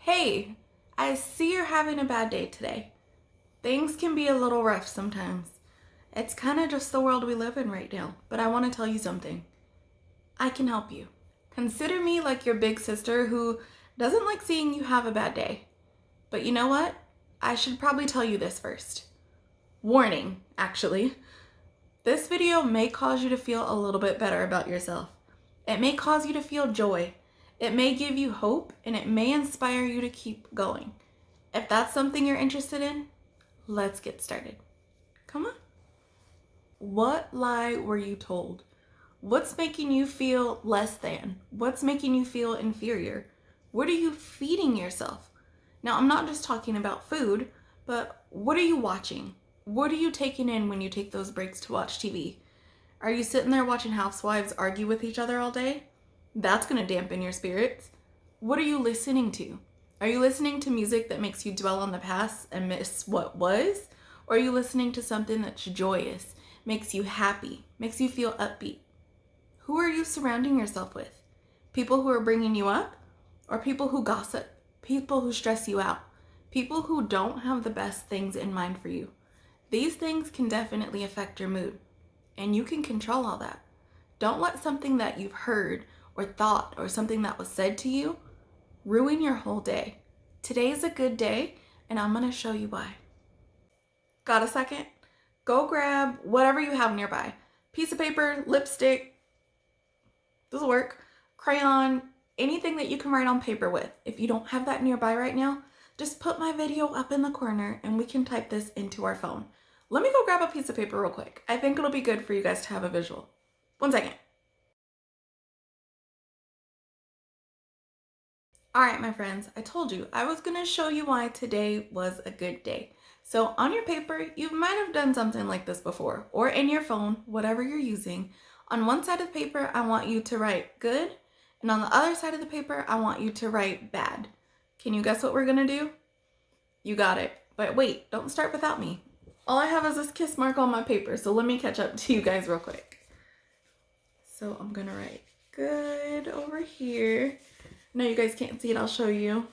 Hey, I see you're having a bad day today. Things can be a little rough sometimes. It's kind of just the world we live in right now, but I want to tell you something. I can help you. Consider me like your big sister who doesn't like seeing you have a bad day. But you know what? I should probably tell you this first. Warning, actually. This video may cause you to feel a little bit better about yourself. It may cause you to feel joy. It may give you hope, and it may inspire you to keep going. If that's something you're interested in, let's get started. Come on. What lie were you told? What's making you feel less than? What's making you feel inferior? What are you feeding yourself? Now, I'm not just talking about food, but what are you watching? What are you taking in when you take those breaks to watch TV? Are you sitting there watching housewives argue with each other all day? That's going to dampen your spirits. What are you listening to? Are you listening to music that makes you dwell on the past and miss what was? Or are you listening to something that's joyous, makes you happy, makes you feel upbeat? Who are you surrounding yourself with? People who are bringing you up? Or people who gossip? People who stress you out? People who don't have the best things in mind for you? These things can definitely affect your mood, and you can control all that. Don't let something that you've heard or thought or something that was said to you ruin your whole day. Today's a good day, and I'm going to show you why. Got a second? Go grab whatever you have nearby. Piece of paper, lipstick, this'll work, crayon, anything that you can write on paper with. If you don't have that nearby right now, just put my video up in the corner and we can type this into our phone. Let me go grab a piece of paper real quick. I think it'll be good for you guys to have a visual. 1 second. All right, my friends, I told you I was going to show you why today was a good day. So on your paper, you might have done something like this before, or in your phone, whatever you're using. On one side of the paper, I want you to write good, and on the other side of the paper, I want you to write bad. Can you guess what we're going to do? You got it. But wait, don't start without me. All I have is this kiss mark on my paper, so let me catch up to you guys real quick. So I'm going to write good over here. No, you guys can't see it. I'll show you.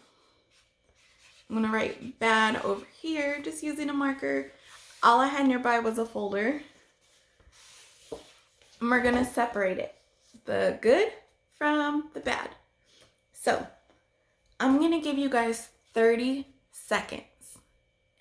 I'm going to write bad over here, just using a marker. All I had nearby was a folder. And we're going to separate it. The good from the bad. So, I'm going to give you guys 30 seconds.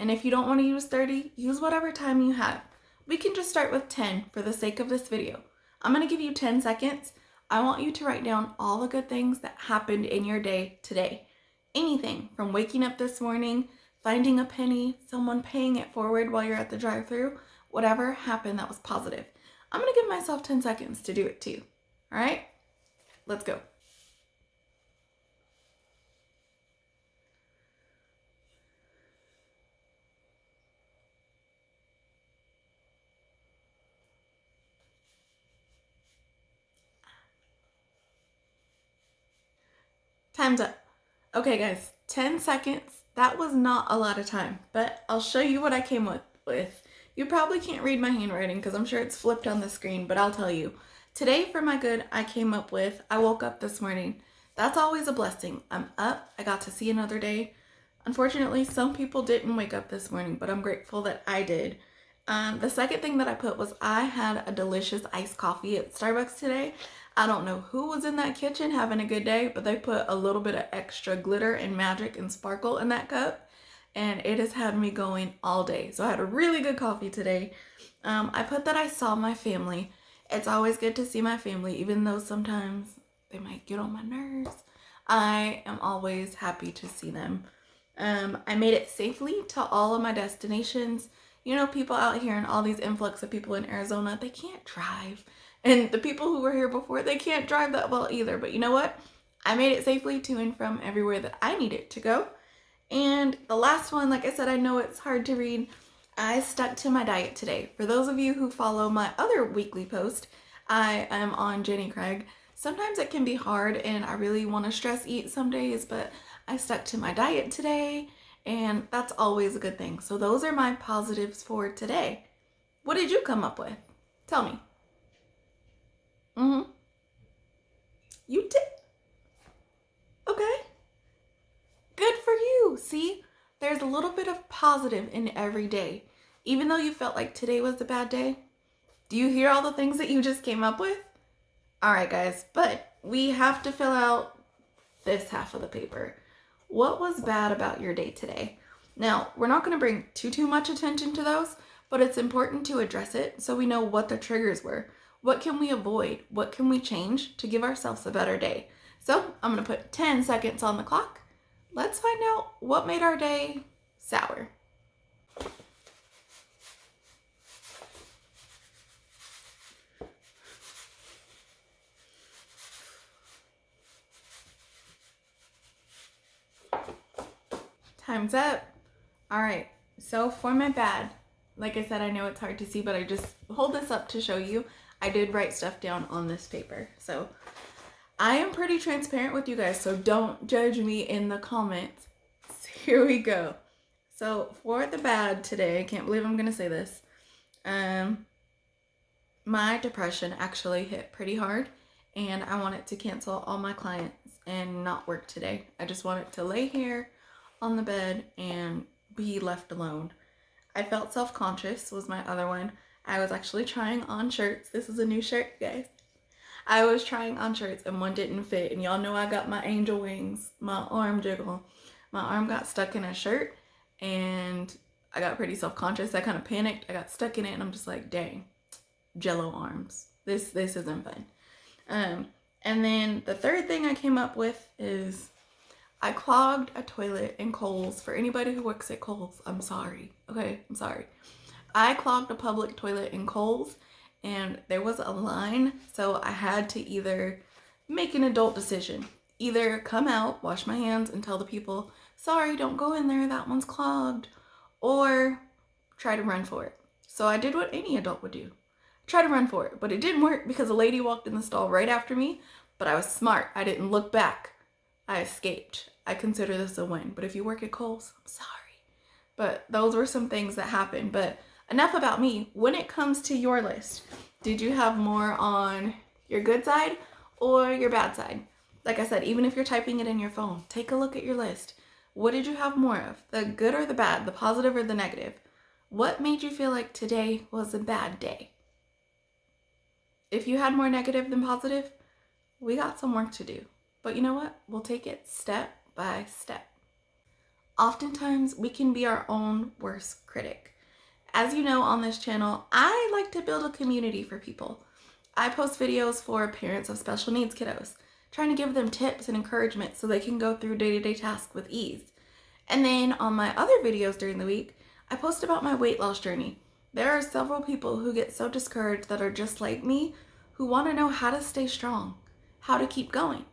And if you don't want to use 30, use whatever time you have. We can just start with 10 for the sake of this video. I'm going to give you 10 seconds. I want you to write down all the good things that happened in your day today. Anything from waking up this morning, finding a penny, someone paying it forward while you're at the drive-thru, whatever happened that was positive. I'm going to give myself 10 seconds to do it too. All right? Let's go. Time's up. Okay, guys, 10 seconds. That was not a lot of time, but I'll show you what I came with. You probably can't read my handwriting because I'm sure it's flipped on the screen, but I'll tell you. Today, for my good, I came up with, I woke up this morning. That's always a blessing. I'm up. I got to see another day. Unfortunately, some people didn't wake up this morning, but I'm grateful that I did. The second thing that I put was I had a delicious iced coffee at Starbucks today. I don't know who was in that kitchen having a good day, but they put a little bit of extra glitter and magic and sparkle in that cup, and it has had me going all day. So I had a really good coffee today. I put that I saw my family. It's always good to see my family, even though sometimes they might get on my nerves. I am always happy to see them. I made it safely to all of my destinations. You know, people out here and all these influx of people in Arizona, they can't drive. And the people who were here before, they can't drive that well either. But you know what? I made it safely to and from everywhere that I needed to go. And the last one, like I said, I know it's hard to read. I stuck to my diet today. For those of you who follow my other weekly post, I am on Jenny Craig. Sometimes it can be hard and I really want to stress eat some days, but I stuck to my diet today and that's always a good thing. So those are my positives for today. What did you come up with? Tell me. Mm-hmm. You did? Okay. Good for you. See, there's a little bit of positive in every day. Even though you felt like today was a bad day, do you hear all the things that you just came up with? All right, guys, but we have to fill out this half of the paper. What was bad about your day today? Now, we're not going to bring too much attention to those, but it's important to address it so we know what the triggers were. What can we avoid? What can we change to give ourselves a better day? So I'm going to put 10 seconds on the clock. Let's find out what made our day sour. Time's up. All right, so for my bad, like I said, I know it's hard to see, but I just hold this up to show you. I did write stuff down on this paper. So I am pretty transparent with you guys, so don't judge me in the comments. So here we go. So for the bad today, I can't believe I'm gonna say this. My depression actually hit pretty hard, and I wanted to cancel all my clients and not work today. I just wanted to lay here on the bed and be left alone. I felt self-conscious was my other one. I was actually trying on shirts. This is a new shirt, guys. I was trying on shirts and one didn't fit, and y'all know I got my angel wings, my arm jiggle. My arm got stuck in a shirt and I got pretty self-conscious. I kind of panicked. I got stuck in it and I'm just like, dang, jello arms. This isn't fun. And then the third thing I came up with is I clogged a toilet in Kohl's. For anybody who works at Kohl's, I'm sorry. Okay, I'm sorry. I clogged a public toilet in Kohl's and there was a line, so I had to either make an adult decision. Either come out, wash my hands, and tell the people, sorry, don't go in there, that one's clogged, or try to run for it. So I did what any adult would do. Try to run for it, but it didn't work because a lady walked in the stall right after me, but I was smart. I didn't look back. I escaped. I consider this a win. But if you work at Kohl's, I'm sorry. But those were some things that happened. But enough about me. When it comes to your list, did you have more on your good side or your bad side? Like I said, even if you're typing it in your phone, take a look at your list. What did you have more of? The good or the bad? The positive or the negative? What made you feel like today was a bad day? If you had more negative than positive, we got some work to do. But you know what? We'll take it step by step. Oftentimes, we can be our own worst critic. As you know, on this channel, I like to build a community for people. I post videos for parents of special needs kiddos, trying to give them tips and encouragement so they can go through day-to-day tasks with ease. And then on my other videos during the week, I post about my weight loss journey. There are several people who get so discouraged that are just like me, who want to know how to stay strong, how to keep going.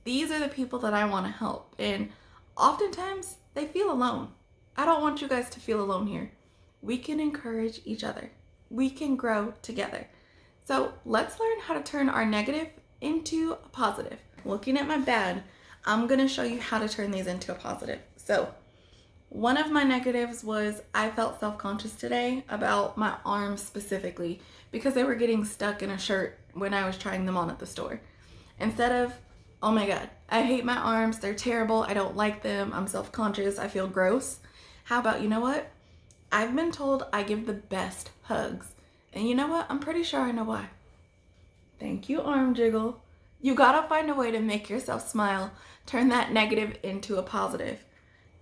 These are the people that I want to help, and oftentimes they feel alone. I don't want you guys to feel alone here. We can encourage each other. We can grow together. So let's learn how to turn our negative into a positive. Looking at my bad, I'm going to show you how to turn these into a positive. So one of my negatives was I felt self-conscious today about my arms specifically because they were getting stuck in a shirt when I was trying them on at the store. Instead of, oh my God, I hate my arms, they're terrible, I don't like them, I'm self-conscious, I feel gross. How about, you know what? I've been told I give the best hugs. And you know what? I'm pretty sure I know why. Thank you, arm jiggle. You gotta find a way to make yourself smile. Turn that negative into a positive.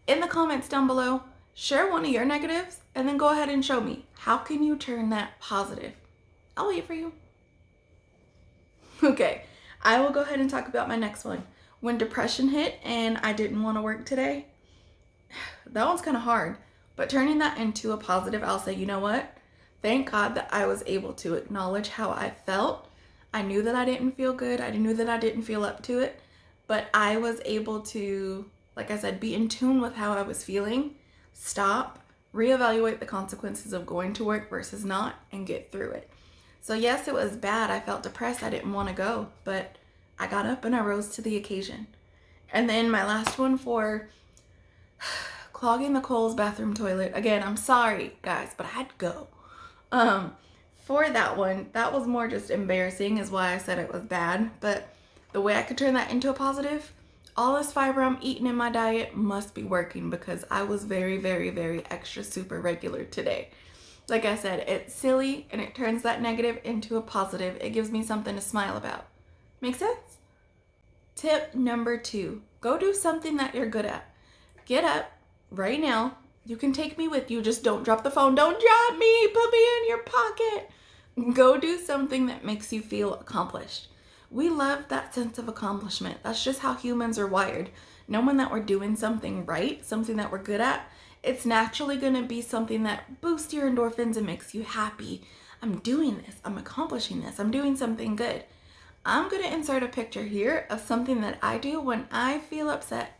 In the comments down below, share one of your negatives and then go ahead and show me. How can you turn that positive? I'll wait for you. Okay, I will go ahead and talk about my next one. When depression hit and I didn't want to work today, that one's kind of hard. But turning that into a positive, I'll say, you know what? Thank God that I was able to acknowledge how I felt. I knew that I didn't feel good. I knew that I didn't feel up to it. But I was able to, like I said, be in tune with how I was feeling, stop, reevaluate the consequences of going to work versus not, and get through it. So yes, it was bad. I felt depressed. I didn't want to go, but I got up and I rose to the occasion. And then my last one for clogging the Kohl's bathroom toilet. Again, I'm sorry, guys, but I had to go. For that one, that was more just embarrassing is why I said it was bad. But the way I could turn that into a positive, all this fiber I'm eating in my diet must be working because I was very, very, very extra super regular today. Like I said, it's silly and it turns that negative into a positive. It gives me something to smile about. Make sense? Tip number 2, go do something that you're good at. Get up right now. You can take me with you. Just don't drop the phone. Don't drop me. Put me in your pocket. Go do something that makes you feel accomplished. We love that sense of accomplishment. That's just how humans are wired. Knowing that we're doing something right, something that we're good at, it's naturally going to be something that boosts your endorphins and makes you happy. I'm doing this. I'm accomplishing this. I'm doing something good. I'm going to insert a picture here of something that I do when I feel upset.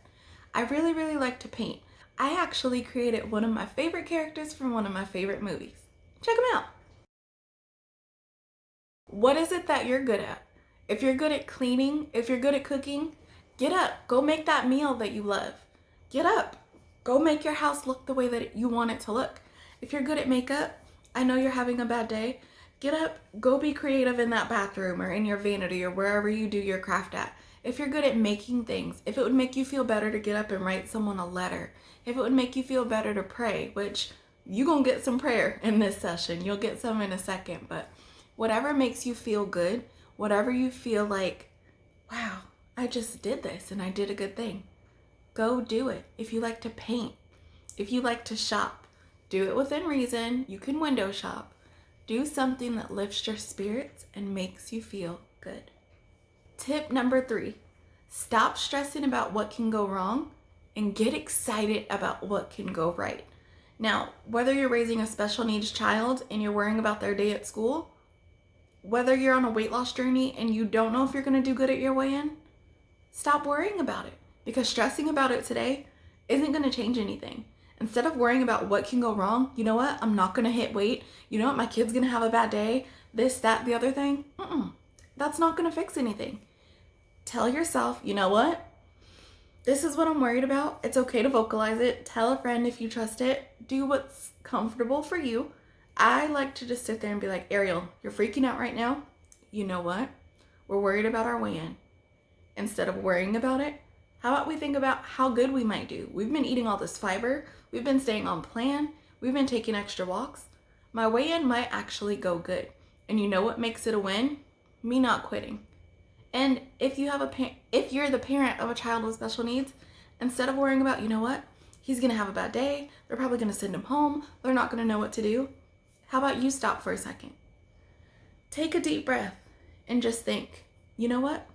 I really, really like to paint. I actually created one of my favorite characters from one of my favorite movies. Check them out. What is it that you're good at? If you're good at cleaning, if you're good at cooking, get up. Go make that meal that you love. Get up. Go make your house look the way that you want it to look. If you're good at makeup, I know you're having a bad day. Get up. Go be creative in that bathroom or in your vanity or wherever you do your craft at. If you're good at making things, if it would make you feel better to get up and write someone a letter, if it would make you feel better to pray, which you're going to get some prayer in this session. You'll get some in a second, but whatever makes you feel good, whatever you feel like, wow, I just did this and I did a good thing. Go do it. If you like to paint, if you like to shop, do it within reason. You can window shop. Do something that lifts your spirits and makes you feel good. Tip number 3, stop stressing about what can go wrong and get excited about what can go right. Now, whether you're raising a special needs child and you're worrying about their day at school, whether you're on a weight loss journey and you don't know if you're going to do good at your weigh-in, stop worrying about it, because stressing about it today isn't going to change anything. Instead of worrying about what can go wrong, you know what? I'm not going to hit weight. You know what? My kid's going to have a bad day. This, that, the other thing. That's not going to fix anything. Tell yourself, you know what? This is what I'm worried about. It's okay to vocalize it. Tell a friend if you trust it. Do what's comfortable for you. I like to just sit there and be like, Ariel, you're freaking out right now. You know what? We're worried about our weigh-in. Instead of worrying about it, how about we think about how good we might do? We've been eating all this fiber. We've been staying on plan. We've been taking extra walks. My weigh-in might actually go good. And you know what makes it a win? Me not quitting. And if you're the parent of a child with special needs, instead of worrying about, you know what? He's going to have a bad day. They're probably going to send him home. They're not going to know what to do. How about you stop for a second? Take a deep breath and just think, you know what?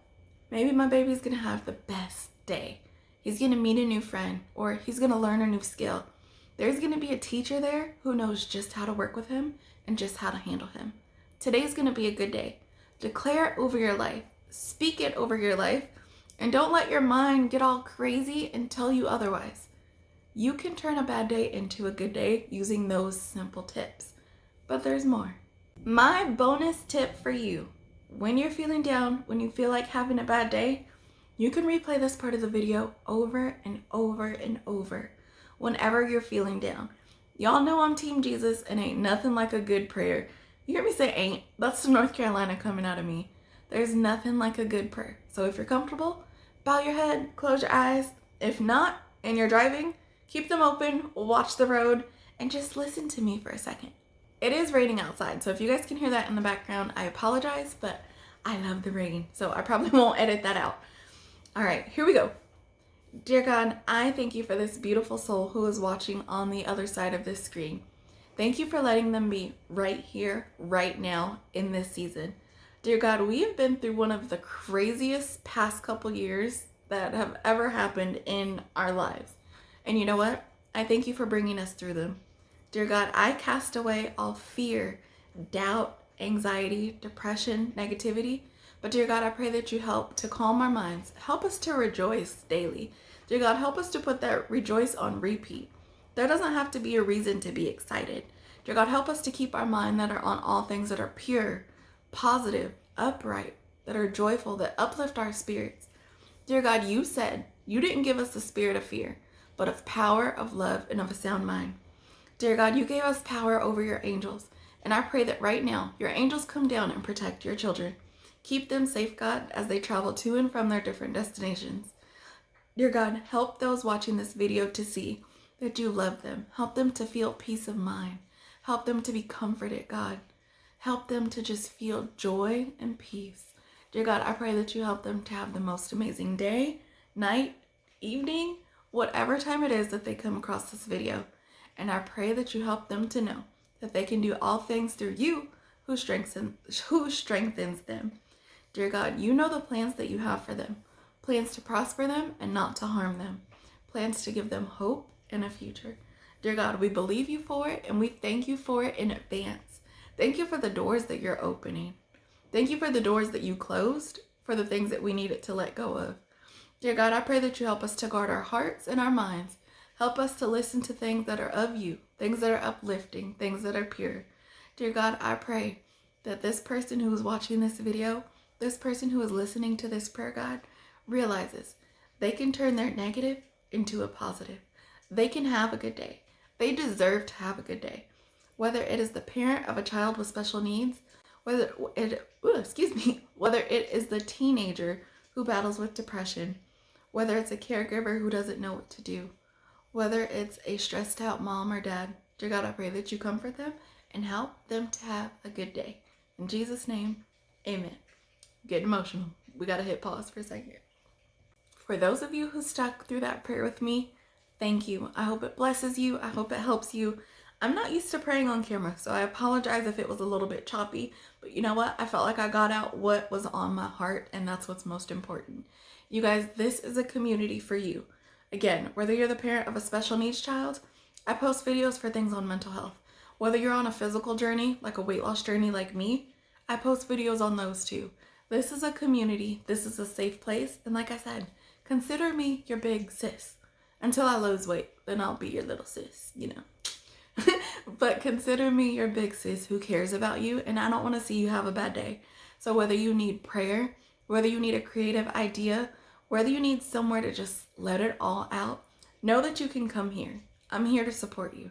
Maybe my baby's going to have the best day. He's going to meet a new friend, or he's going to learn a new skill. There's going to be a teacher there who knows just how to work with him and just how to handle him. Today's going to be a good day. Declare it over your life. Speak it over your life. And don't let your mind get all crazy and tell you otherwise. You can turn a bad day into a good day using those simple tips. But there's more. My bonus tip for you, when you're feeling down, when you feel like having a bad day, you can replay this part of the video over and over and over whenever you're feeling down. Y'all know I'm Team Jesus and ain't nothing like a good prayer. You hear me say ain't? That's the North Carolina coming out of me. There's nothing like a good prayer. So if you're comfortable, bow your head, close your eyes. If not, and you're driving, keep them open, watch the road, and just listen to me for a second. It is raining outside, so if you guys can hear that in the background, I apologize, but I love the rain, so I probably won't edit that out. All right, here we go. Dear God, I thank you for this beautiful soul who is watching on the other side of this screen. Thank you for letting them be right here, right now, in this season. Dear God, we have been through one of the craziest past couple years that have ever happened in our lives. And you know what? I thank you for bringing us through them. Dear God, I cast away all fear, doubt, anxiety, depression, negativity. But dear God, I pray that you help to calm our minds. Help us to rejoice daily. Dear God, help us to put that rejoice on repeat. There doesn't have to be a reason to be excited. Dear God, help us to keep our mind that are on all things that are pure, positive, upright, that are joyful, that uplift our spirits. Dear God, you said you didn't give us the spirit of fear, but of power, of love, and of a sound mind. Dear God, you gave us power over your angels. And I pray that right now, your angels come down and protect your children. Keep them safe, God, as they travel to and from their different destinations. Dear God, help those watching this video to see that you love them. Help them to feel peace of mind. Help them to be comforted, God. Help them to just feel joy and peace. Dear God, I pray that you help them to have the most amazing day, night, evening, whatever time it is that they come across this video. And I pray that you help them to know that they can do all things through you who strengthens them. Dear God, you know the plans that you have for them. Plans to prosper them and not to harm them. Plans to give them hope and a future. Dear God, we believe you for it and we thank you for it in advance. Thank you for the doors that you're opening. Thank you for the doors that you closed, for the things that we needed to let go of. Dear God, I pray that you help us to guard our hearts and our minds. Help us to listen to things that are of you, things that are uplifting, things that are pure. Dear God, I pray that this person who is watching this video, this person who is listening to this prayer, God, realizes they can turn their negative into a positive. They can have a good day. They deserve to have a good day. Whether it is the parent of a child with special needs, whether it is the teenager who battles with depression, whether it's a caregiver who doesn't know what to do, whether it's a stressed out mom or dad, dear God, I pray that you comfort them and help them to have a good day. In Jesus' name, amen. Get emotional. We gotta hit pause for a second. For those of you who stuck through that prayer with me, thank you. I hope it blesses you. I hope it helps you. I'm not used to praying on camera, so I apologize if it was a little bit choppy, but you know what? I felt like I got out what was on my heart, and that's what's most important. You guys, this is a community for you. Again, whether you're the parent of a special needs child, I post videos for things on mental health. Whether you're on a physical journey, like a weight loss journey like me, I post videos on those too. This is a community. This is a safe place. And like I said, consider me your big sis. Until I lose weight, then I'll be your little sis, you know. But consider me your big sis who cares about you, and I don't want to see you have a bad day. So whether you need prayer, whether you need a creative idea, whether you need somewhere to just let it all out, know that you can come here. I'm here to support you.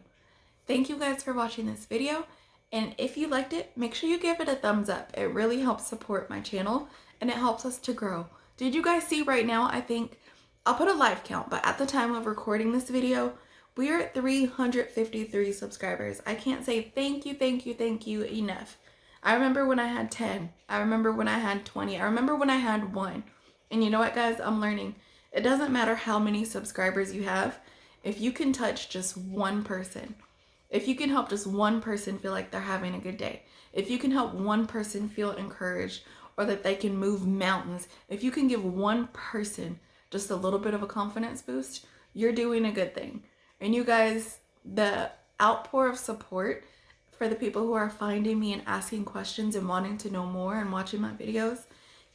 Thank you guys for watching this video, and if you liked it, make sure you give it a thumbs up. It really helps support my channel, and it helps us to grow. Did you guys see right now? I think I'll put a live count, but at the time of recording this video, we are at 353 subscribers. I can't say thank you enough. I remember when I had 10. I remember when I had 20. I remember when I had 1. And you know what, guys? I'm learning. It doesn't matter how many subscribers you have. If you can touch just one person, if you can help just one person feel like they're having a good day, if you can help one person feel encouraged or that they can move mountains, if you can give one person just a little bit of a confidence boost, you're doing a good thing. And you guys, the outpour of support for the people who are finding me and asking questions and wanting to know more and watching my videos,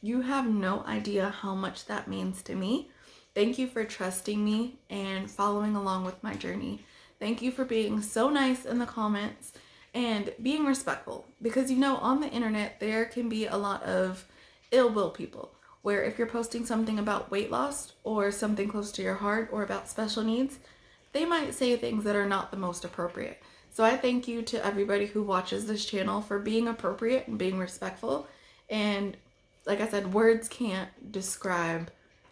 you have no idea how much that means to me. Thank you for trusting me and following along with my journey. Thank you for being so nice in the comments and being respectful, because you know, on the internet there can be a lot of ill will people, where if you're posting something about weight loss or something close to your heart or about special needs, they might say things that are not the most appropriate. So I thank you to everybody who watches this channel for being appropriate and being respectful. And like I said, words can't describe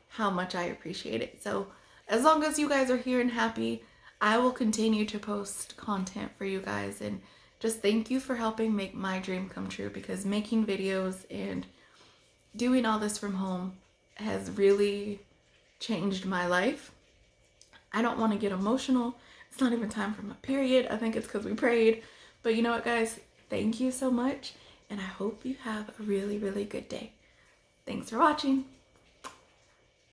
how much I appreciate it. So as long as you guys are here and happy, I will continue to post content for you guys. And just thank you for helping make my dream come true, because making videos and doing all this from home has really changed my life. I don't want to get emotional. It's not even time for my period. I think it's because we prayed. But you know what, guys? Thank you so much. And I hope you have a really, really good day. Thanks for watching.